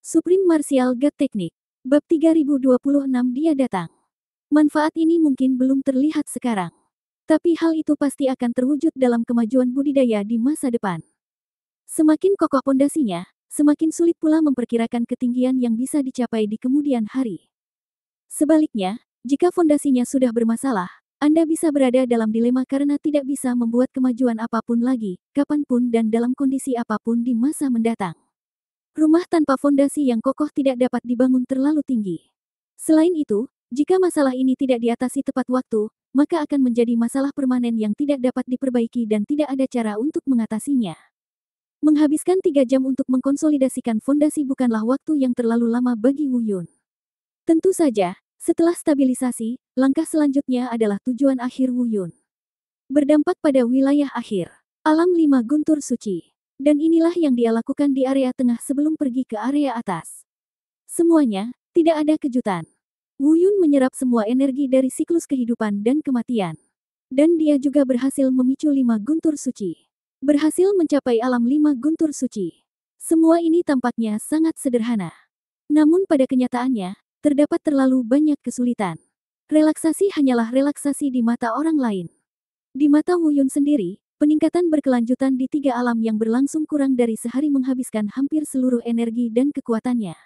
Supreme Martial God Technique. Bab 3026 Dia datang. Manfaat ini mungkin belum terlihat sekarang. Tapi hal itu pasti akan terwujud dalam kemajuan budidaya di masa depan. Semakin kokoh pondasinya, semakin sulit pula memperkirakan ketinggian yang bisa dicapai di kemudian hari. Sebaliknya, jika fondasinya sudah bermasalah, Anda bisa berada dalam dilema karena tidak bisa membuat kemajuan apapun lagi, kapanpun dan dalam kondisi apapun di masa mendatang. Rumah tanpa fondasi yang kokoh tidak dapat dibangun terlalu tinggi. Selain itu, jika masalah ini tidak diatasi tepat waktu, maka akan menjadi masalah permanen yang tidak dapat diperbaiki dan tidak ada cara untuk mengatasinya. Menghabiskan 3 jam untuk mengkonsolidasikan fondasi bukanlah waktu yang terlalu lama bagi Wu Yun. Tentu saja, setelah stabilisasi, langkah selanjutnya adalah tujuan akhir Wu Yun. Berdampak pada wilayah akhir, alam 5 guntur suci. Dan inilah yang dia lakukan di area tengah sebelum pergi ke area atas. Semuanya, tidak ada kejutan. Wu Yun menyerap semua energi dari siklus kehidupan dan kematian. Dan dia juga berhasil memicu 5 guntur suci. Berhasil mencapai alam 5 guntur suci. Semua ini tampaknya sangat sederhana. Namun pada kenyataannya, terdapat terlalu banyak kesulitan. Relaksasi hanyalah relaksasi di mata orang lain. Di mata Wu Yun sendiri, peningkatan berkelanjutan di 3 alam yang berlangsung kurang dari sehari menghabiskan hampir seluruh energi dan kekuatannya.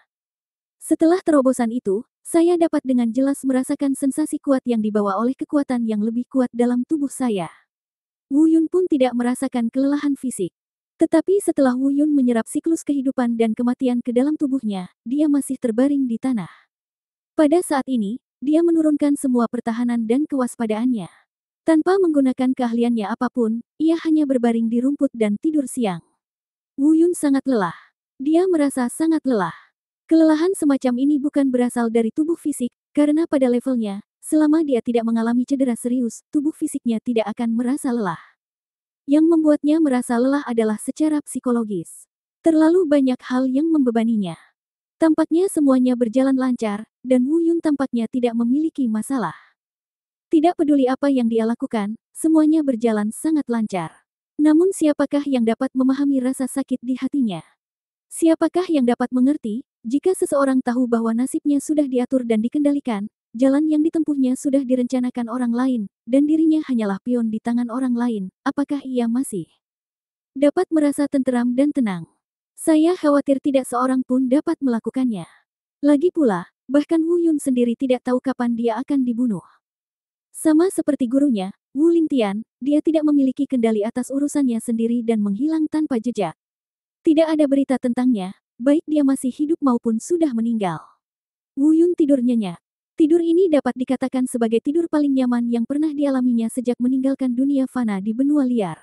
Setelah terobosan itu, saya dapat dengan jelas merasakan sensasi kuat yang dibawa oleh kekuatan yang lebih kuat dalam tubuh saya. Wu Yun pun tidak merasakan kelelahan fisik. Tetapi setelah Wu Yun menyerap siklus kehidupan dan kematian ke dalam tubuhnya, dia masih terbaring di tanah. Pada saat ini, dia menurunkan semua pertahanan dan kewaspadaannya. Tanpa menggunakan keahliannya apapun, ia hanya berbaring di rumput dan tidur siang. Wu Yun sangat lelah. Dia merasa sangat lelah. Kelelahan semacam ini bukan berasal dari tubuh fisik, karena pada levelnya, selama dia tidak mengalami cedera serius, tubuh fisiknya tidak akan merasa lelah. Yang membuatnya merasa lelah adalah secara psikologis. Terlalu banyak hal yang membebaninya. Tampaknya semuanya berjalan lancar, dan Wu Yun tampaknya tidak memiliki masalah. Tidak peduli apa yang dia lakukan, semuanya berjalan sangat lancar. Namun siapakah yang dapat memahami rasa sakit di hatinya? Siapakah yang dapat mengerti, jika seseorang tahu bahwa nasibnya sudah diatur dan dikendalikan, jalan yang ditempuhnya sudah direncanakan orang lain, dan dirinya hanyalah pion di tangan orang lain, apakah ia masih dapat merasa tenteram dan tenang? Saya khawatir tidak seorang pun dapat melakukannya. Lagi pula, bahkan Wu Yun sendiri tidak tahu kapan dia akan dibunuh. Sama seperti gurunya, Wu Lingtian, dia tidak memiliki kendali atas urusannya sendiri dan menghilang tanpa jejak. Tidak ada berita tentangnya, baik dia masih hidup maupun sudah meninggal. Wu Yun tidur nyenyak. Tidur ini dapat dikatakan sebagai tidur paling nyaman yang pernah dialaminya sejak meninggalkan dunia fana di benua liar.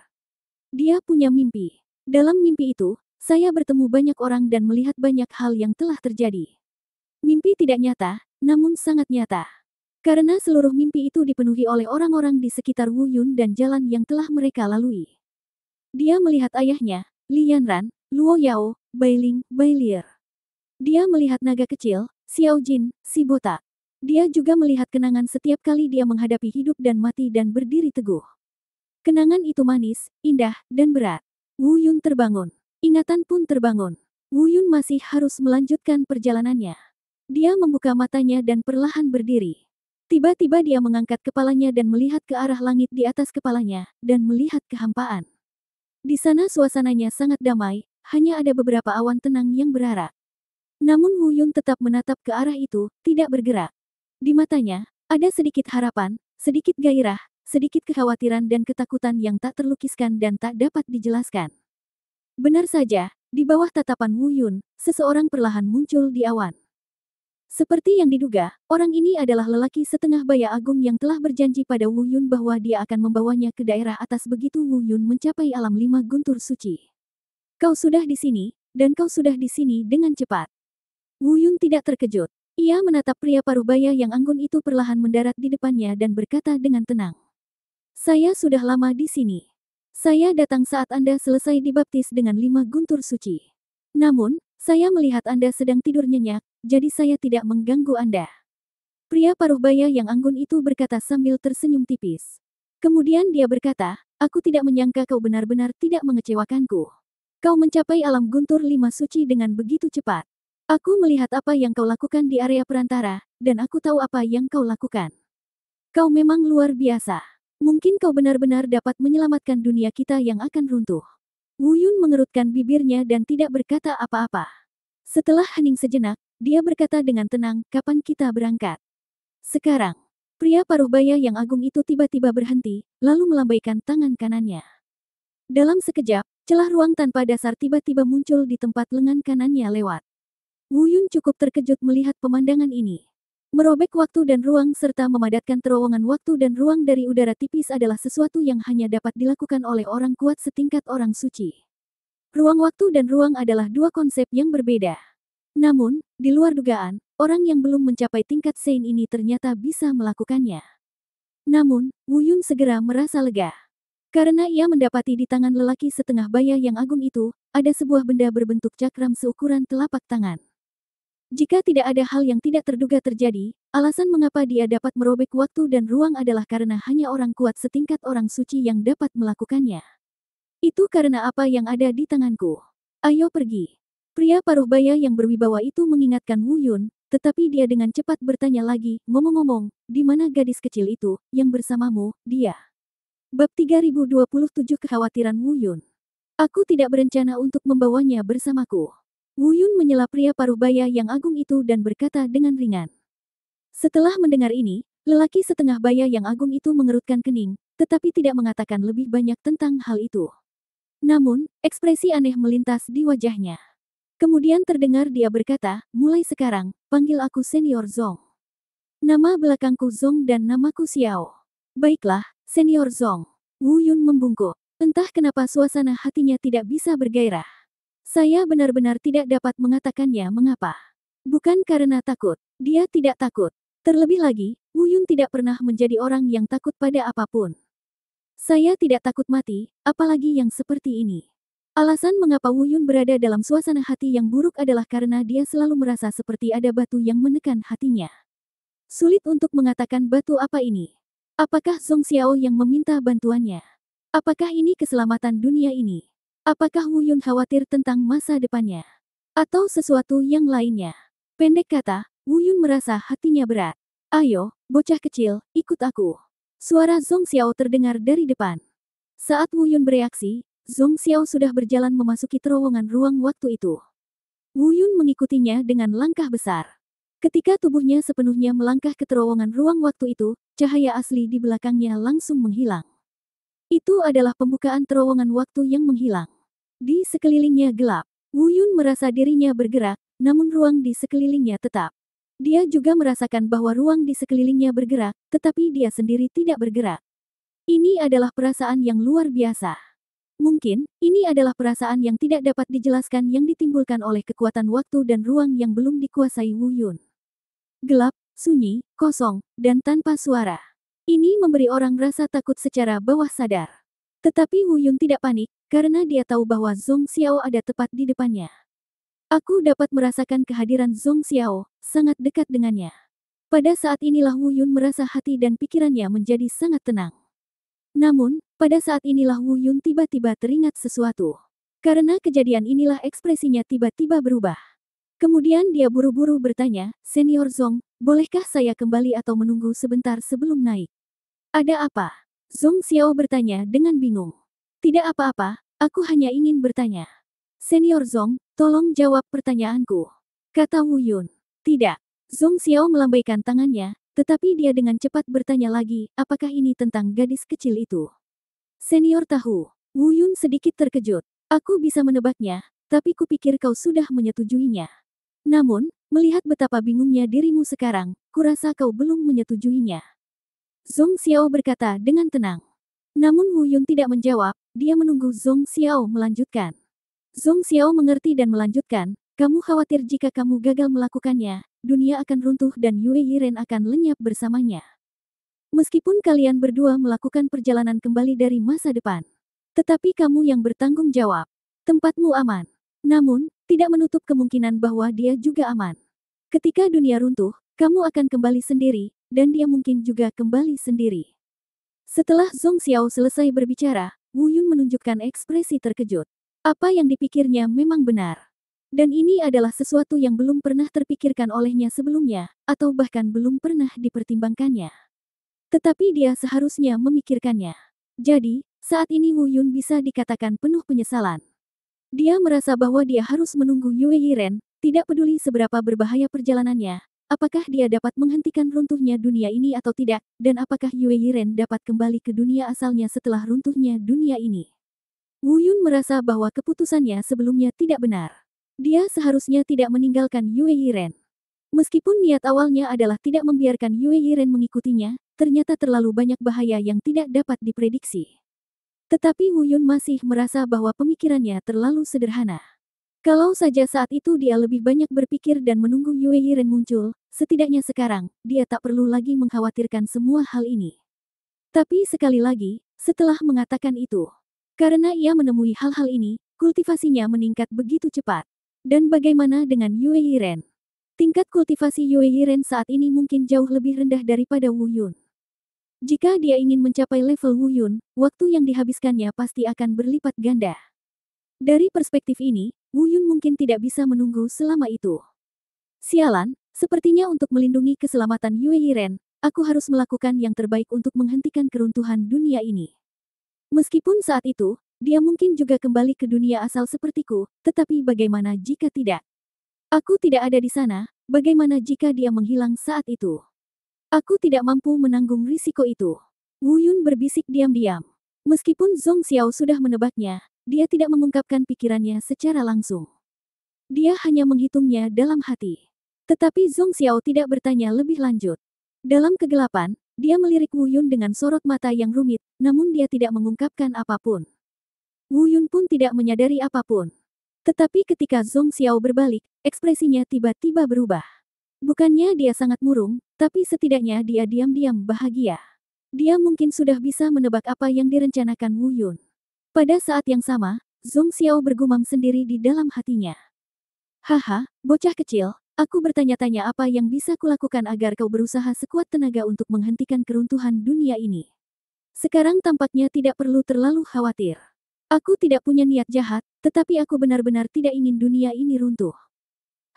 Dia punya mimpi. Dalam mimpi itu, saya bertemu banyak orang dan melihat banyak hal yang telah terjadi. Mimpi tidak nyata, namun sangat nyata. Karena seluruh mimpi itu dipenuhi oleh orang-orang di sekitar Wu Yun dan jalan yang telah mereka lalui. Dia melihat ayahnya, Li Yanran, Luo Yao, Bailing, Bailir. Dia melihat naga kecil, Xiao Jin, si botak. Dia juga melihat kenangan setiap kali dia menghadapi hidup dan mati dan berdiri teguh. Kenangan itu manis, indah, dan berat. Wu Yun terbangun. Ingatan pun terbangun. Wu Yun masih harus melanjutkan perjalanannya. Dia membuka matanya dan perlahan berdiri. Tiba-tiba dia mengangkat kepalanya dan melihat ke arah langit di atas kepalanya, dan melihat kehampaan. Di sana suasananya sangat damai, hanya ada beberapa awan tenang yang berarak. Namun Wu Yun tetap menatap ke arah itu, tidak bergerak. Di matanya, ada sedikit harapan, sedikit gairah, sedikit kekhawatiran dan ketakutan yang tak terlukiskan dan tak dapat dijelaskan. Benar saja, di bawah tatapan Wu Yun, seseorang perlahan muncul di awan. Seperti yang diduga, orang ini adalah lelaki setengah baya agung yang telah berjanji pada Wu Yun bahwa dia akan membawanya ke daerah atas begitu Wu Yun mencapai alam 5 guntur suci. Kau sudah di sini, dan kau sudah di sini dengan cepat. Wu Yun tidak terkejut. Ia menatap pria paruh baya yang anggun itu perlahan mendarat di depannya dan berkata dengan tenang. Saya sudah lama di sini. Saya datang saat Anda selesai dibaptis dengan 5 guntur suci. Namun, saya melihat Anda sedang tidur nyenyak, jadi saya tidak mengganggu Anda. Pria paruh-baya yang anggun itu berkata sambil tersenyum tipis. Kemudian dia berkata, aku tidak menyangka kau benar-benar tidak mengecewakanku. Kau mencapai alam guntur 5 suci dengan begitu cepat. Aku melihat apa yang kau lakukan di area perantara, dan aku tahu apa yang kau lakukan. Kau memang luar biasa. Mungkin kau benar-benar dapat menyelamatkan dunia kita yang akan runtuh. Wu Yun mengerutkan bibirnya dan tidak berkata apa-apa. Setelah hening sejenak, dia berkata dengan tenang, kapan kita berangkat? Sekarang. Pria paruh baya yang agung itu tiba-tiba berhenti, lalu melambaikan tangan kanannya. Dalam sekejap, celah ruang tanpa dasar tiba-tiba muncul di tempat lengan kanannya lewat. Wu Yun cukup terkejut melihat pemandangan ini. Merobek waktu dan ruang serta memadatkan terowongan waktu dan ruang dari udara tipis adalah sesuatu yang hanya dapat dilakukan oleh orang kuat setingkat orang suci. Ruang waktu dan ruang adalah dua konsep yang berbeda. Namun, di luar dugaan, orang yang belum mencapai tingkat Sein ini ternyata bisa melakukannya. Namun, Wu Yun segera merasa lega. Karena ia mendapati di tangan lelaki setengah baya yang agung itu, ada sebuah benda berbentuk cakram seukuran telapak tangan. Jika tidak ada hal yang tidak terduga terjadi, alasan mengapa dia dapat merobek waktu dan ruang adalah karena hanya orang kuat setingkat orang suci yang dapat melakukannya. Itu karena apa yang ada di tanganku. Ayo pergi. Pria paruh baya yang berwibawa itu mengingatkan Wu Yun, tetapi dia dengan cepat bertanya lagi, ngomong-ngomong, di mana gadis kecil itu, yang bersamamu, dia? Bab 3027 Kekhawatiran Wu Yun. Aku tidak berencana untuk membawanya bersamaku. Wu Yun menyela pria paruh baya yang agung itu dan berkata dengan ringan. Setelah mendengar ini, lelaki setengah baya yang agung itu mengerutkan kening, tetapi tidak mengatakan lebih banyak tentang hal itu. Namun, ekspresi aneh melintas di wajahnya. Kemudian terdengar dia berkata, mulai sekarang, panggil aku Senior Zong. Nama belakangku Zong dan namaku Xiao. Baiklah, Senior Zong. Wu Yun membungkuk. Entah kenapa suasana hatinya tidak bisa bergairah. Saya benar-benar tidak dapat mengatakannya mengapa. Bukan karena takut. Dia tidak takut. Terlebih lagi, Wu Yun tidak pernah menjadi orang yang takut pada apapun. Saya tidak takut mati, apalagi yang seperti ini. Alasan mengapa Wu Yun berada dalam suasana hati yang buruk adalah karena dia selalu merasa seperti ada batu yang menekan hatinya. Sulit untuk mengatakan batu apa ini. Apakah Zong Xiao yang meminta bantuannya? Apakah ini keselamatan dunia ini? Apakah Wu Yun khawatir tentang masa depannya? Atau sesuatu yang lainnya? Pendek kata, Wu Yun merasa hatinya berat. Ayo, bocah kecil, ikut aku. Suara Zong Xiao terdengar dari depan. Saat Wu Yun bereaksi, Zong Xiao sudah berjalan memasuki terowongan ruang waktu itu. Wu Yun mengikutinya dengan langkah besar. Ketika tubuhnya sepenuhnya melangkah ke terowongan ruang waktu itu, cahaya asli di belakangnya langsung menghilang. Itu adalah pembukaan terowongan waktu yang menghilang. Di sekelilingnya gelap. Wu Yun merasa dirinya bergerak, namun ruang di sekelilingnya tetap. Dia juga merasakan bahwa ruang di sekelilingnya bergerak, tetapi dia sendiri tidak bergerak. Ini adalah perasaan yang luar biasa. Mungkin, ini adalah perasaan yang tidak dapat dijelaskan yang ditimbulkan oleh kekuatan waktu dan ruang yang belum dikuasai Wu Yun. Gelap, sunyi, kosong, dan tanpa suara. Ini memberi orang rasa takut secara bawah sadar. Tetapi Wu Yun tidak panik, karena dia tahu bahwa Zong Xiao ada tepat di depannya. Aku dapat merasakan kehadiran Zong Xiao, sangat dekat dengannya. Pada saat inilah Wu Yun merasa hati dan pikirannya menjadi sangat tenang. Namun, pada saat inilah Wu Yun tiba-tiba teringat sesuatu. Karena kejadian inilah ekspresinya tiba-tiba berubah. Kemudian dia buru-buru bertanya, Senior Zong, bolehkah saya kembali atau menunggu sebentar sebelum naik? Ada apa? Zong Xiao bertanya dengan bingung. Tidak apa-apa, aku hanya ingin bertanya. Senior Zong, tolong jawab pertanyaanku. Kata Wu Yun. Tidak. Zong Xiao melambaikan tangannya, tetapi dia dengan cepat bertanya lagi, apakah ini tentang gadis kecil itu? Senior tahu. Wu Yun sedikit terkejut. Aku bisa menebaknya, tapi kupikir kau sudah menyetujuinya. Namun, melihat betapa bingungnya dirimu sekarang, kurasa kau belum menyetujuinya. Zong Xiao berkata dengan tenang. Namun Wu Yun tidak menjawab, dia menunggu Zong Xiao melanjutkan. Zong Xiao mengerti dan melanjutkan, kamu khawatir jika kamu gagal melakukannya, dunia akan runtuh dan Yue Yiren akan lenyap bersamanya. Meskipun kalian berdua melakukan perjalanan kembali dari masa depan. Tetapi kamu yang bertanggung jawab. Tempatmu aman. Namun, tidak menutup kemungkinan bahwa dia juga aman. Ketika dunia runtuh, kamu akan kembali sendiri, dan dia mungkin juga kembali sendiri. Setelah Zong Xiao selesai berbicara, Wu Yun menunjukkan ekspresi terkejut. Apa yang dipikirnya memang benar. Dan ini adalah sesuatu yang belum pernah terpikirkan olehnya sebelumnya, atau bahkan belum pernah dipertimbangkannya. Tetapi dia seharusnya memikirkannya. Jadi, saat ini Wu Yun bisa dikatakan penuh penyesalan. Dia merasa bahwa dia harus menunggu Yue Yiren, tidak peduli seberapa berbahaya perjalanannya, apakah dia dapat menghentikan runtuhnya dunia ini atau tidak, dan apakah Yue Yiren dapat kembali ke dunia asalnya setelah runtuhnya dunia ini. Wu Yun merasa bahwa keputusannya sebelumnya tidak benar. Dia seharusnya tidak meninggalkan Yue Yiren. Meskipun niat awalnya adalah tidak membiarkan Yue Yiren mengikutinya, ternyata terlalu banyak bahaya yang tidak dapat diprediksi. Tetapi Wu Yun masih merasa bahwa pemikirannya terlalu sederhana. Kalau saja saat itu dia lebih banyak berpikir dan menunggu Yue Yiren muncul, setidaknya sekarang, dia tak perlu lagi mengkhawatirkan semua hal ini. Tapi sekali lagi, setelah mengatakan itu, karena ia menemui hal-hal ini, kultivasinya meningkat begitu cepat. Dan bagaimana dengan Yue Yiren? Tingkat kultivasi Yue Yiren saat ini mungkin jauh lebih rendah daripada Wu Yun. Jika dia ingin mencapai level Wu Yun, waktu yang dihabiskannya pasti akan berlipat ganda. Dari perspektif ini, Wu Yun mungkin tidak bisa menunggu selama itu. Sialan, sepertinya untuk melindungi keselamatan Yue Yiren, aku harus melakukan yang terbaik untuk menghentikan keruntuhan dunia ini. Meskipun saat itu, dia mungkin juga kembali ke dunia asal sepertiku, tetapi bagaimana jika tidak? Aku tidak ada di sana, bagaimana jika dia menghilang saat itu? Aku tidak mampu menanggung risiko itu. Wu Yun berbisik diam-diam. Meskipun Zhong Xiao sudah menebaknya, dia tidak mengungkapkan pikirannya secara langsung. Dia hanya menghitungnya dalam hati. Tetapi Zhong Xiao tidak bertanya lebih lanjut. Dalam kegelapan, dia melirik Wu Yun dengan sorot mata yang rumit, namun dia tidak mengungkapkan apapun. Wu Yun pun tidak menyadari apapun. Tetapi ketika Zhong Xiao berbalik, ekspresinya tiba-tiba berubah. Bukannya dia sangat murung, tapi setidaknya dia diam-diam bahagia. Dia mungkin sudah bisa menebak apa yang direncanakan Wu Yun. Pada saat yang sama, Zhong Xiao bergumam sendiri di dalam hatinya. Haha, bocah kecil, aku bertanya-tanya apa yang bisa kulakukan agar kau berusaha sekuat tenaga untuk menghentikan keruntuhan dunia ini. Sekarang tampaknya tidak perlu terlalu khawatir. Aku tidak punya niat jahat, tetapi aku benar-benar tidak ingin dunia ini runtuh.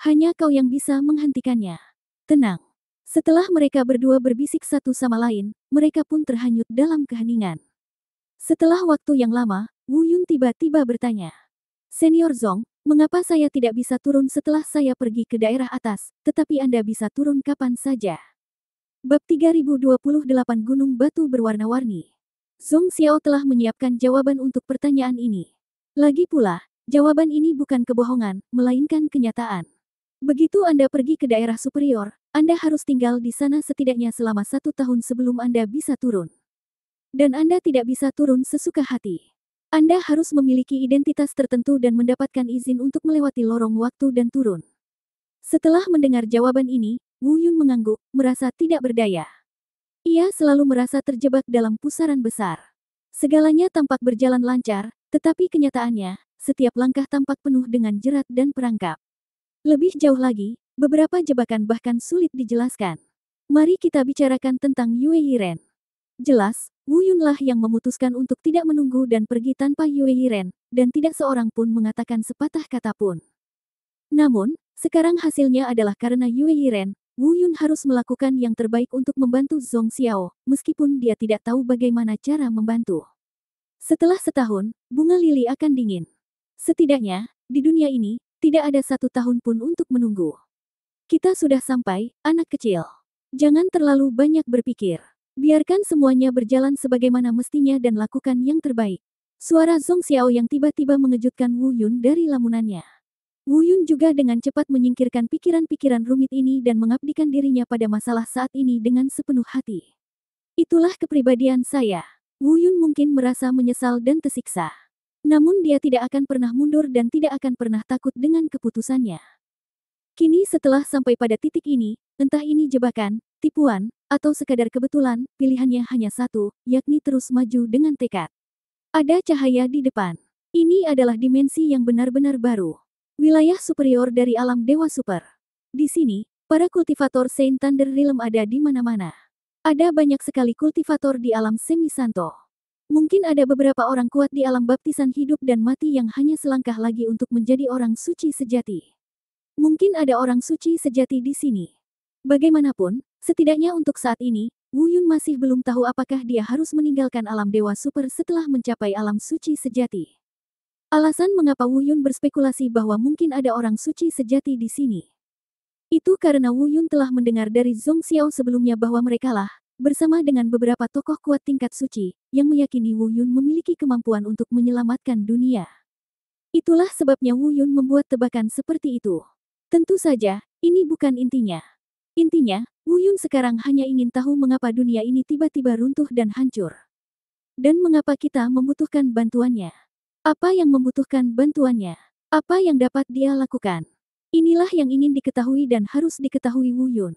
Hanya kau yang bisa menghentikannya. Tenang. Setelah mereka berdua berbisik satu sama lain, mereka pun terhanyut dalam keheningan. Setelah waktu yang lama, Wu Yun tiba-tiba bertanya. Senior Zhong, mengapa saya tidak bisa turun setelah saya pergi ke daerah atas, tetapi Anda bisa turun kapan saja? Bab 3028 Gunung Batu Berwarna-Warni. Zhong Xiao telah menyiapkan jawaban untuk pertanyaan ini. Lagi pula, jawaban ini bukan kebohongan, melainkan kenyataan. Begitu Anda pergi ke daerah superior, Anda harus tinggal di sana setidaknya selama 1 tahun sebelum Anda bisa turun. Dan Anda tidak bisa turun sesuka hati. Anda harus memiliki identitas tertentu dan mendapatkan izin untuk melewati lorong waktu dan turun. Setelah mendengar jawaban ini, Wu Yun mengangguk, merasa tidak berdaya. Ia selalu merasa terjebak dalam pusaran besar. Segalanya tampak berjalan lancar, tetapi kenyataannya, setiap langkah tampak penuh dengan jerat dan perangkap. Lebih jauh lagi, beberapa jebakan bahkan sulit dijelaskan. Mari kita bicarakan tentang Yue Yiren. Jelas, Wu Yunlah yang memutuskan untuk tidak menunggu dan pergi tanpa Yue Yiren, dan tidak seorang pun mengatakan sepatah kata pun. Namun, sekarang hasilnya adalah karena Yue Yiren, Wu Yun harus melakukan yang terbaik untuk membantu Zhong Xiao, meskipun dia tidak tahu bagaimana cara membantu. Setelah setahun, bunga lili akan dingin. Setidaknya, di dunia ini, tidak ada 1 tahun pun untuk menunggu. Kita sudah sampai, anak kecil. Jangan terlalu banyak berpikir. Biarkan semuanya berjalan sebagaimana mestinya dan lakukan yang terbaik. Suara Zhong Xiao yang tiba-tiba mengejutkan Wu Yun dari lamunannya. Wu Yun juga dengan cepat menyingkirkan pikiran-pikiran rumit ini dan mengabdikan dirinya pada masalah saat ini dengan sepenuh hati. Itulah kepribadian saya. Wu Yun mungkin merasa menyesal dan tersiksa. Namun dia tidak akan pernah mundur dan tidak akan pernah takut dengan keputusannya. Kini setelah sampai pada titik ini, entah ini jebakan, tipuan, atau sekadar kebetulan, pilihannya hanya satu, yakni terus maju dengan tekad. Ada cahaya di depan. Ini adalah dimensi yang benar-benar baru. Wilayah superior dari alam Dewa Super. Di sini, para kultivator Saint Thunder Realm ada di mana-mana. Ada banyak sekali kultivator di alam Semi Santo. Mungkin ada beberapa orang kuat di alam baptisan hidup dan mati yang hanya selangkah lagi untuk menjadi orang suci sejati. Mungkin ada orang suci sejati di sini. Bagaimanapun, setidaknya untuk saat ini, Wu Yun masih belum tahu apakah dia harus meninggalkan alam dewa super setelah mencapai alam suci sejati. Alasan mengapa Wu Yun berspekulasi bahwa mungkin ada orang suci sejati di sini. Itu karena Wu Yun telah mendengar dari Zhong Xiao sebelumnya bahwa merekalah, bersama dengan beberapa tokoh kuat tingkat suci, yang meyakini Wu Yun memiliki kemampuan untuk menyelamatkan dunia. Itulah sebabnya Wu Yun membuat tebakan seperti itu. Tentu saja, ini bukan intinya. Intinya, Wu Yun sekarang hanya ingin tahu mengapa dunia ini tiba-tiba runtuh dan hancur. Dan mengapa kita membutuhkan bantuannya. Apa yang membutuhkan bantuannya? Apa yang dapat dia lakukan? Inilah yang ingin diketahui dan harus diketahui Wu Yun.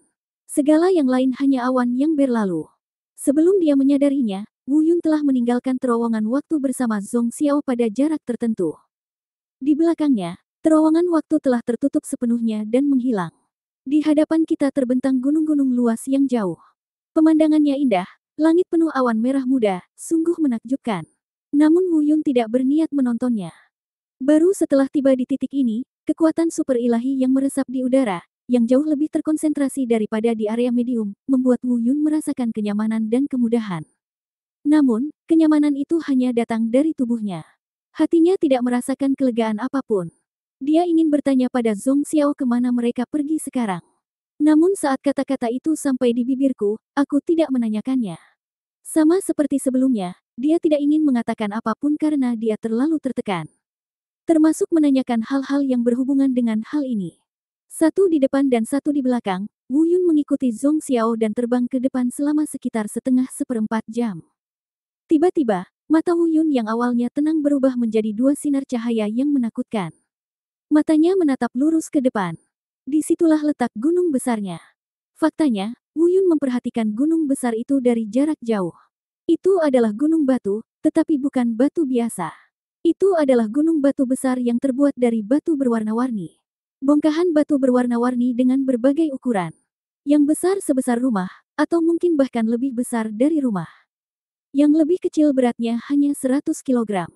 Segala yang lain hanya awan yang berlalu. Sebelum dia menyadarinya, Wu Yun telah meninggalkan terowongan waktu bersama Zhong Xiao pada jarak tertentu. Di belakangnya, terowongan waktu telah tertutup sepenuhnya dan menghilang. Di hadapan kita terbentang gunung-gunung luas yang jauh. Pemandangannya indah, langit penuh awan merah muda, sungguh menakjubkan. Namun Wu Yun tidak berniat menontonnya. Baru setelah tiba di titik ini, kekuatan super ilahi yang meresap di udara, yang jauh lebih terkonsentrasi daripada di area medium, membuat Wu Yun merasakan kenyamanan dan kemudahan. Namun, kenyamanan itu hanya datang dari tubuhnya. Hatinya tidak merasakan kelegaan apapun. Dia ingin bertanya pada Zhong Xiao kemana mereka pergi sekarang. Namun saat kata-kata itu sampai di bibirku, aku tidak menanyakannya. Sama seperti sebelumnya, dia tidak ingin mengatakan apapun karena dia terlalu tertekan. Termasuk menanyakan hal-hal yang berhubungan dengan hal ini. Satu di depan dan satu di belakang, Wu Yun mengikuti Zhong Xiao dan terbang ke depan selama sekitar setengah seperempat jam. Tiba-tiba, mata Wu Yun yang awalnya tenang berubah menjadi dua sinar cahaya yang menakutkan. Matanya menatap lurus ke depan. Disitulah letak gunung besarnya. Faktanya, Wu Yun memperhatikan gunung besar itu dari jarak jauh. Itu adalah gunung batu, tetapi bukan batu biasa. Itu adalah gunung batu besar yang terbuat dari batu berwarna-warni. Bongkahan batu berwarna-warni dengan berbagai ukuran. Yang besar sebesar rumah, atau mungkin bahkan lebih besar dari rumah. Yang lebih kecil beratnya hanya 100 kg.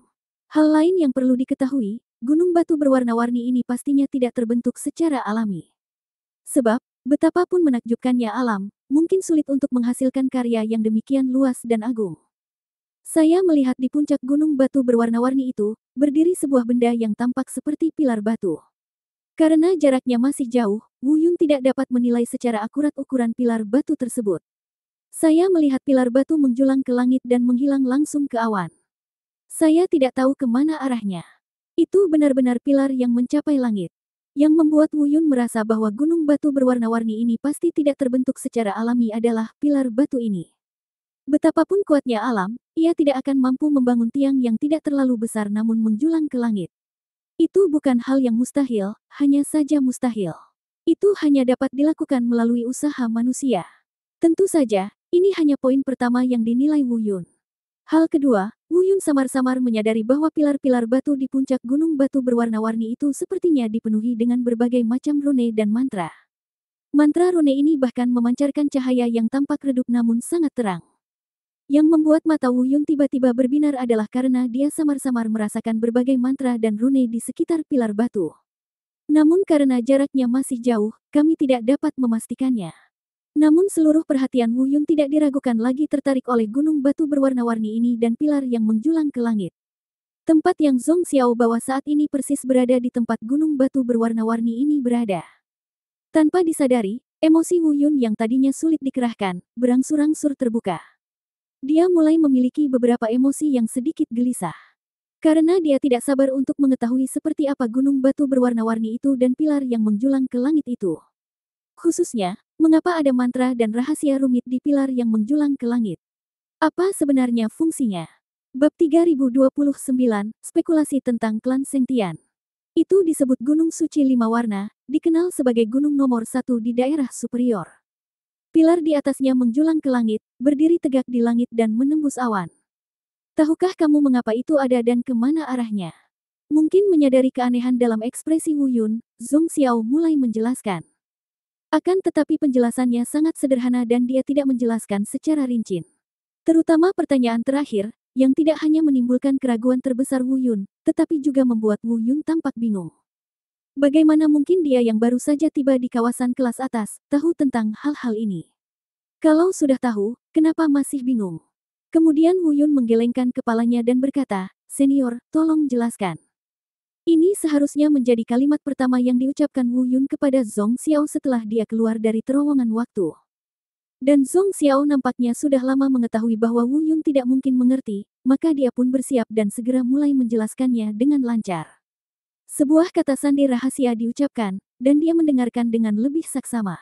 Hal lain yang perlu diketahui, gunung batu berwarna-warni ini pastinya tidak terbentuk secara alami. Sebab, betapapun menakjubkannya alam, mungkin sulit untuk menghasilkan karya yang demikian luas dan agung. Saya melihat di puncak gunung batu berwarna-warni itu, berdiri sebuah benda yang tampak seperti pilar batu. Karena jaraknya masih jauh, Wu Yun tidak dapat menilai secara akurat ukuran pilar batu tersebut. Saya melihat pilar batu menjulang ke langit dan menghilang langsung ke awan. Saya tidak tahu kemana arahnya. Itu benar-benar pilar yang mencapai langit. Yang membuat Wu Yun merasa bahwa gunung batu berwarna-warni ini pasti tidak terbentuk secara alami adalah pilar batu ini. Betapapun kuatnya alam, ia tidak akan mampu membangun tiang yang tidak terlalu besar namun menjulang ke langit. Itu bukan hal yang mustahil, hanya saja mustahil. Itu hanya dapat dilakukan melalui usaha manusia. Tentu saja, ini hanya poin pertama yang dinilai Wu Yun. Hal kedua, Wu Yun samar-samar menyadari bahwa pilar-pilar batu di puncak gunung batu berwarna-warni itu sepertinya dipenuhi dengan berbagai macam rune dan mantra. Mantra rune ini bahkan memancarkan cahaya yang tampak redup namun sangat terang. Yang membuat mata Wu Yun tiba-tiba berbinar adalah karena dia samar-samar merasakan berbagai mantra dan rune di sekitar pilar batu. Namun karena jaraknya masih jauh, kami tidak dapat memastikannya. Namun seluruh perhatian Wu Yun tidak diragukan lagi tertarik oleh gunung batu berwarna-warni ini dan pilar yang menjulang ke langit. Tempat yang Zhong Xiao bawa saat ini persis berada di tempat gunung batu berwarna-warni ini berada. Tanpa disadari, emosi Wu Yun yang tadinya sulit dikerahkan, berangsur-angsur terbuka. Dia mulai memiliki beberapa emosi yang sedikit gelisah. Karena dia tidak sabar untuk mengetahui seperti apa gunung batu berwarna-warni itu dan pilar yang menjulang ke langit itu. Khususnya, mengapa ada mantra dan rahasia rumit di pilar yang menjulang ke langit. Apa sebenarnya fungsinya? Bab 3029, Spekulasi tentang klan Sengtian. Itu disebut Gunung Suci Lima Warna, dikenal sebagai gunung nomor 1 di daerah superior. Pilar di atasnya menjulang ke langit, berdiri tegak di langit dan menembus awan. Tahukah kamu mengapa itu ada dan kemana arahnya? Mungkin menyadari keanehan dalam ekspresi Wu Yun, Zhong Xiao mulai menjelaskan. Akan tetapi penjelasannya sangat sederhana dan dia tidak menjelaskan secara rinci. Terutama pertanyaan terakhir, yang tidak hanya menimbulkan keraguan terbesar Wu Yun, tetapi juga membuat Wu Yun tampak bingung. Bagaimana mungkin dia yang baru saja tiba di kawasan kelas atas, tahu tentang hal-hal ini? Kalau sudah tahu, kenapa masih bingung? Kemudian Wu Yun menggelengkan kepalanya dan berkata, "Senior, tolong jelaskan." Ini seharusnya menjadi kalimat pertama yang diucapkan Wu Yun kepada Zhong Xiao setelah dia keluar dari terowongan waktu. Dan Zhong Xiao nampaknya sudah lama mengetahui bahwa Wu Yun tidak mungkin mengerti, maka dia pun bersiap dan segera mulai menjelaskannya dengan lancar. Sebuah kata sandi rahasia diucapkan, dan dia mendengarkan dengan lebih saksama.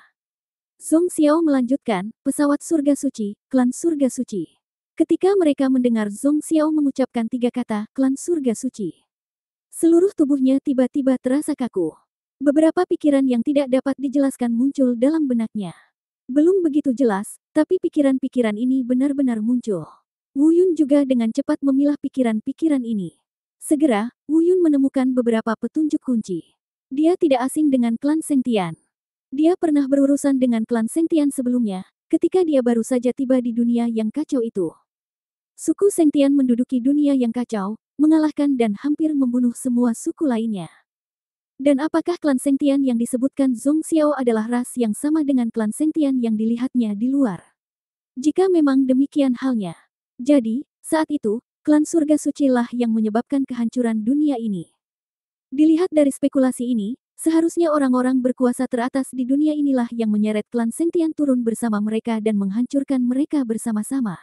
Zhong Xiao melanjutkan, pesawat surga suci, klan surga suci. Ketika mereka mendengar Zhong Xiao mengucapkan 3 kata, klan surga suci, seluruh tubuhnya tiba-tiba terasa kaku. Beberapa pikiran yang tidak dapat dijelaskan muncul dalam benaknya. Belum begitu jelas, tapi pikiran-pikiran ini benar-benar muncul. Wu Yun juga dengan cepat memilah pikiran-pikiran ini. Segera, Wu Yun menemukan beberapa petunjuk kunci. Dia tidak asing dengan klan Sengtian. Dia pernah berurusan dengan klan Sengtian sebelumnya, ketika dia baru saja tiba di dunia yang kacau itu. Suku Sengtian menduduki dunia yang kacau, mengalahkan dan hampir membunuh semua suku lainnya. Dan apakah klan Sengtian yang disebutkan Zhong Xiao adalah ras yang sama dengan klan Sengtian yang dilihatnya di luar? Jika memang demikian halnya, jadi, saat itu, klan surga suci lah yang menyebabkan kehancuran dunia ini. Dilihat dari spekulasi ini, seharusnya orang-orang berkuasa teratas di dunia inilah yang menyeret klan Sengtian turun bersama mereka dan menghancurkan mereka bersama-sama.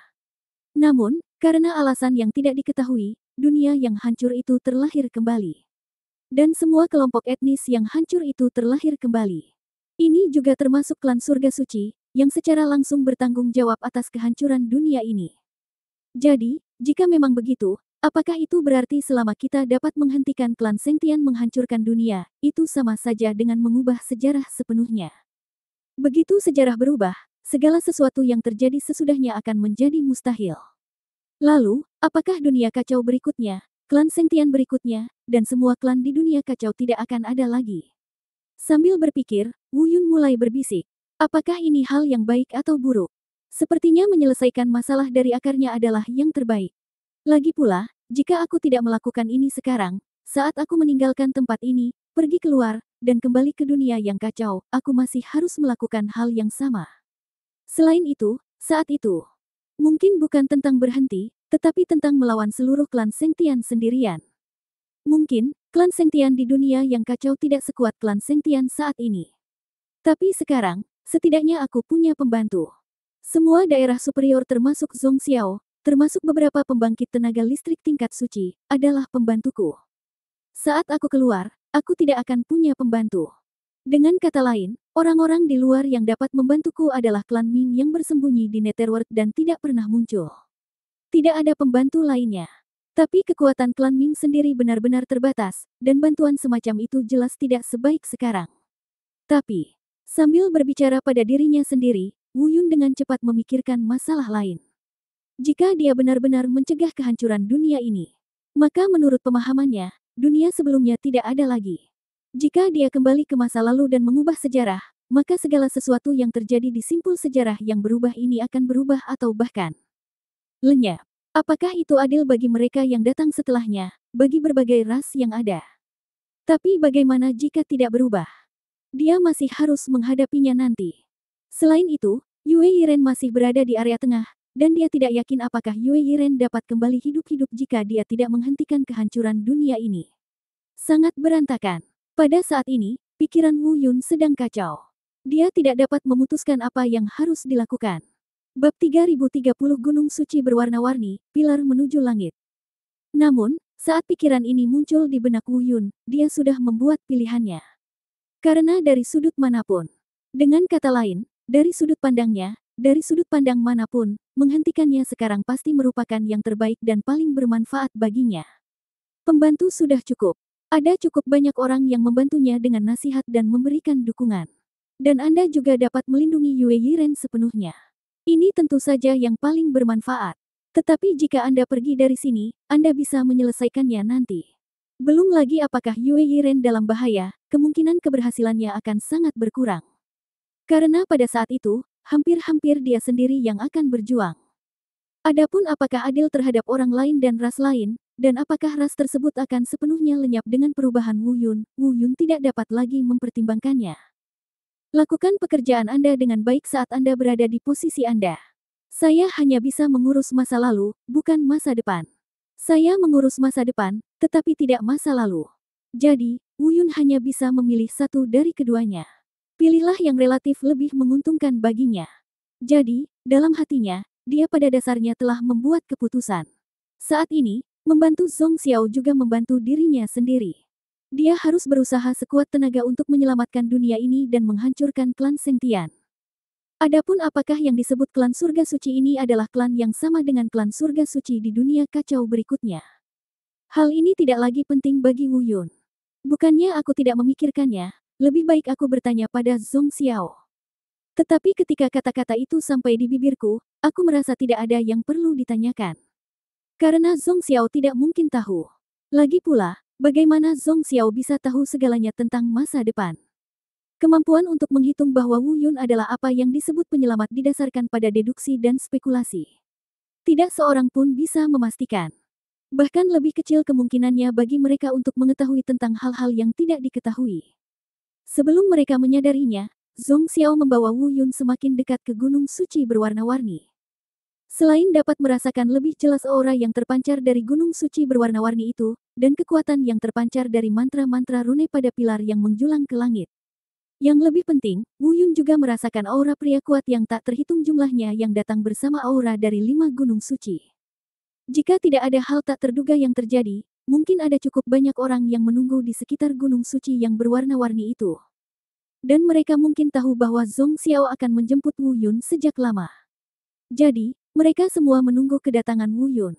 Namun, karena alasan yang tidak diketahui, dunia yang hancur itu terlahir kembali. Dan semua kelompok etnis yang hancur itu terlahir kembali. Ini juga termasuk klan surga suci, yang secara langsung bertanggung jawab atas kehancuran dunia ini. Jadi, jika memang begitu, apakah itu berarti selama kita dapat menghentikan klan Sengtian menghancurkan dunia, itu sama saja dengan mengubah sejarah sepenuhnya? Begitu sejarah berubah, segala sesuatu yang terjadi sesudahnya akan menjadi mustahil. Lalu, apakah dunia kacau berikutnya, klan Sengtian berikutnya, dan semua klan di dunia kacau tidak akan ada lagi? Sambil berpikir, Wu Yun mulai berbisik. Apakah ini hal yang baik atau buruk? Sepertinya menyelesaikan masalah dari akarnya adalah yang terbaik. Lagi pula, jika aku tidak melakukan ini sekarang, saat aku meninggalkan tempat ini, pergi keluar, dan kembali ke dunia yang kacau, aku masih harus melakukan hal yang sama. Selain itu, saat itu, mungkin bukan tentang berhenti, tetapi tentang melawan seluruh klan Sengtian sendirian. Mungkin, klan Sengtian di dunia yang kacau tidak sekuat klan Sengtian saat ini. Tapi sekarang, setidaknya aku punya pembantu. Semua daerah superior termasuk Zhong Xiao, termasuk beberapa pembangkit tenaga listrik tingkat suci, adalah pembantuku. Saat aku keluar, aku tidak akan punya pembantu. Dengan kata lain, orang-orang di luar yang dapat membantuku adalah klan Ming yang bersembunyi di Netherworld dan tidak pernah muncul. Tidak ada pembantu lainnya. Tapi kekuatan klan Ming sendiri benar-benar terbatas, dan bantuan semacam itu jelas tidak sebaik sekarang. Tapi, sambil berbicara pada dirinya sendiri, Wu Yun dengan cepat memikirkan masalah lain. Jika dia benar-benar mencegah kehancuran dunia ini, maka menurut pemahamannya, dunia sebelumnya tidak ada lagi. Jika dia kembali ke masa lalu dan mengubah sejarah, maka segala sesuatu yang terjadi di simpul sejarah yang berubah ini akan berubah atau bahkan lenyap. Apakah itu adil bagi mereka yang datang setelahnya, bagi berbagai ras yang ada? Tapi bagaimana jika tidak berubah? Dia masih harus menghadapinya nanti. Selain itu, Yue Yiren masih berada di area tengah, dan dia tidak yakin apakah Yue Yiren dapat kembali hidup-hidup jika dia tidak menghentikan kehancuran dunia ini. Sangat berantakan. Pada saat ini, pikiran Wu Yun sedang kacau. Dia tidak dapat memutuskan apa yang harus dilakukan. Bab 3030 Gunung Suci berwarna-warni, pilar menuju langit. Namun, saat pikiran ini muncul di benak Wu Yun, dia sudah membuat pilihannya. Karena dari sudut manapun. Dengan kata lain, dari sudut pandangnya, dari sudut pandang manapun, menghentikannya sekarang pasti merupakan yang terbaik dan paling bermanfaat baginya. Pembantu sudah cukup. Ada cukup banyak orang yang membantunya dengan nasihat dan memberikan dukungan. Dan Anda juga dapat melindungi Yue Yiren sepenuhnya. Ini tentu saja yang paling bermanfaat. Tetapi jika Anda pergi dari sini, Anda bisa menyelesaikannya nanti. Belum lagi apakah Yue Yiren dalam bahaya, kemungkinan keberhasilannya akan sangat berkurang. Karena pada saat itu, hampir-hampir dia sendiri yang akan berjuang. Adapun apakah adil terhadap orang lain dan ras lain, dan apakah ras tersebut akan sepenuhnya lenyap dengan perubahan Wu Yun tidak dapat lagi mempertimbangkannya. Lakukan pekerjaan Anda dengan baik saat Anda berada di posisi Anda. Saya hanya bisa mengurus masa lalu, bukan masa depan. Saya mengurus masa depan, tetapi tidak masa lalu. Jadi, Wu Yun hanya bisa memilih satu dari keduanya. Pilihlah yang relatif lebih menguntungkan baginya. Jadi, dalam hatinya, dia pada dasarnya telah membuat keputusan. Saat ini, membantu Zhong Xiao juga membantu dirinya sendiri. Dia harus berusaha sekuat tenaga untuk menyelamatkan dunia ini dan menghancurkan klan Sengtian. Adapun apakah yang disebut klan surga suci ini adalah klan yang sama dengan klan surga suci di dunia kacau berikutnya. Hal ini tidak lagi penting bagi Wu Yun. Bukannya aku tidak memikirkannya, lebih baik aku bertanya pada Zhong Xiao. Tetapi ketika kata-kata itu sampai di bibirku, aku merasa tidak ada yang perlu ditanyakan. Karena Zhong Xiao tidak mungkin tahu. Lagi pula, bagaimana Zhong Xiao bisa tahu segalanya tentang masa depan? Kemampuan untuk menghitung bahwa Wu Yun adalah apa yang disebut penyelamat didasarkan pada deduksi dan spekulasi. Tidak seorang pun bisa memastikan. Bahkan lebih kecil kemungkinannya bagi mereka untuk mengetahui tentang hal-hal yang tidak diketahui. Sebelum mereka menyadarinya, Zhong Xiao membawa Wu Yun semakin dekat ke gunung suci berwarna-warni. Selain dapat merasakan lebih jelas aura yang terpancar dari gunung suci berwarna-warni itu, dan kekuatan yang terpancar dari mantra-mantra rune pada pilar yang menjulang ke langit. Yang lebih penting, Wu Yun juga merasakan aura pria kuat yang tak terhitung jumlahnya yang datang bersama aura dari 5 gunung suci. Jika tidak ada hal tak terduga yang terjadi, mungkin ada cukup banyak orang yang menunggu di sekitar gunung suci yang berwarna-warni itu. Dan mereka mungkin tahu bahwa Zhong Xiao akan menjemput Wu Yun sejak lama. Jadi, mereka semua menunggu kedatangan Wu Yun.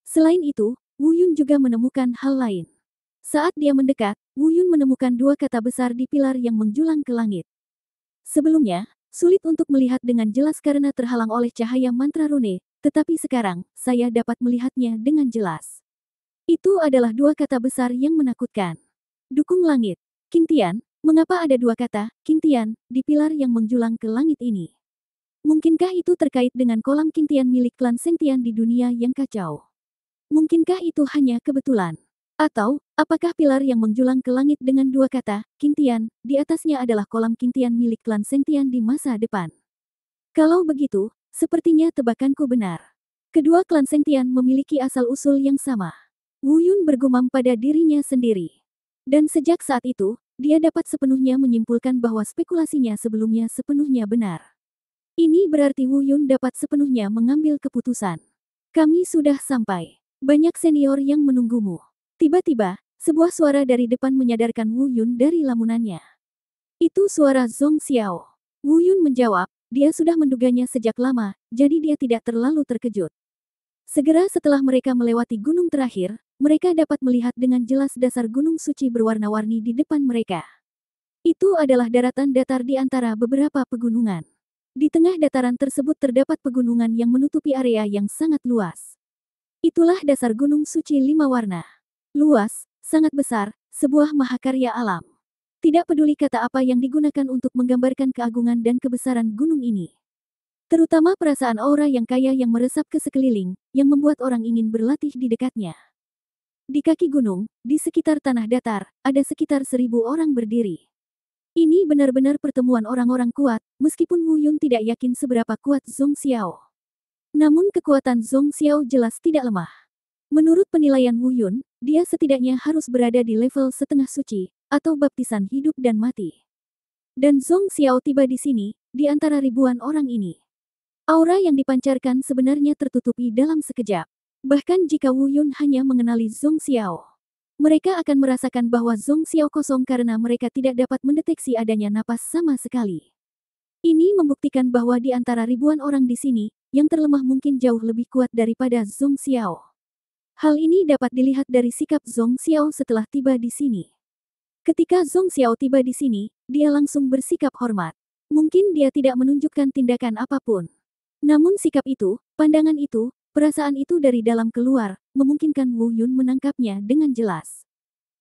Selain itu, Wu Yun juga menemukan hal lain. Saat dia mendekat, Wu Yun menemukan 2 kata besar di pilar yang menjulang ke langit. Sebelumnya, sulit untuk melihat dengan jelas karena terhalang oleh cahaya mantra rune, tetapi sekarang, saya dapat melihatnya dengan jelas. Itu adalah 2 kata besar yang menakutkan. Dukung langit. King Tian, mengapa ada 2 kata, King Tian, di pilar yang menjulang ke langit ini? Mungkinkah itu terkait dengan kolam King Tian milik klan Sengtian di dunia yang kacau? Mungkinkah itu hanya kebetulan? Atau, apakah pilar yang menjulang ke langit dengan 2 kata, King Tian, di atasnya adalah kolam King Tian milik klan Sengtian di masa depan? Kalau begitu, sepertinya tebakanku benar. Kedua klan Sengtian memiliki asal-usul yang sama. Wu Yun bergumam pada dirinya sendiri. Dan sejak saat itu, dia dapat sepenuhnya menyimpulkan bahwa spekulasinya sebelumnya sepenuhnya benar. Ini berarti Wu Yun dapat sepenuhnya mengambil keputusan. Kami sudah sampai. Banyak senior yang menunggumu. Tiba-tiba, sebuah suara dari depan menyadarkan Wu Yun dari lamunannya. Itu suara Zhong Xiao. Wu Yun menjawab, dia sudah menduganya sejak lama, jadi dia tidak terlalu terkejut. Segera setelah mereka melewati gunung terakhir, mereka dapat melihat dengan jelas dasar gunung suci berwarna-warni di depan mereka. Itu adalah daratan datar di antara beberapa pegunungan. Di tengah dataran tersebut terdapat pegunungan yang menutupi area yang sangat luas. Itulah dasar gunung suci 5 warna. Luas, sangat besar, sebuah mahakarya alam. Tidak peduli kata apa yang digunakan untuk menggambarkan keagungan dan kebesaran gunung ini. Terutama perasaan aura yang kaya yang meresap ke sekeliling, yang membuat orang ingin berlatih di dekatnya. Di kaki gunung, di sekitar tanah datar, ada sekitar 1000 orang berdiri. Ini benar-benar pertemuan orang-orang kuat, meskipun Wu Yun tidak yakin seberapa kuat Zhong Xiao. Namun kekuatan Zhong Xiao jelas tidak lemah. Menurut penilaian Wu Yun, dia setidaknya harus berada di level setengah suci, atau baptisan hidup dan mati. Dan Zhong Xiao tiba di sini, di antara ribuan orang ini. Aura yang dipancarkan sebenarnya tertutupi dalam sekejap. Bahkan jika Wu Yun hanya mengenali Zhong Xiao, mereka akan merasakan bahwa Zhong Xiao kosong karena mereka tidak dapat mendeteksi adanya napas sama sekali. Ini membuktikan bahwa di antara ribuan orang di sini, yang terlemah mungkin jauh lebih kuat daripada Zhong Xiao. Hal ini dapat dilihat dari sikap Zhong Xiao setelah tiba di sini. Ketika Zhong Xiao tiba di sini, dia langsung bersikap hormat. Mungkin dia tidak menunjukkan tindakan apapun. Namun sikap itu, pandangan itu, perasaan itu dari dalam keluar, memungkinkan Wu Yun menangkapnya dengan jelas.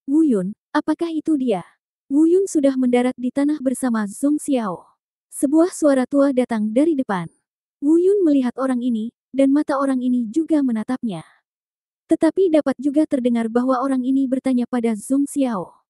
Wu Yun, apakah itu dia? Wu Yun sudah mendarat di tanah bersama Zhong Xiao. Sebuah suara tua datang dari depan. Wu Yun melihat orang ini, dan mata orang ini juga menatapnya. Tetapi dapat juga terdengar bahwa orang ini bertanya pada Zhong Xiao.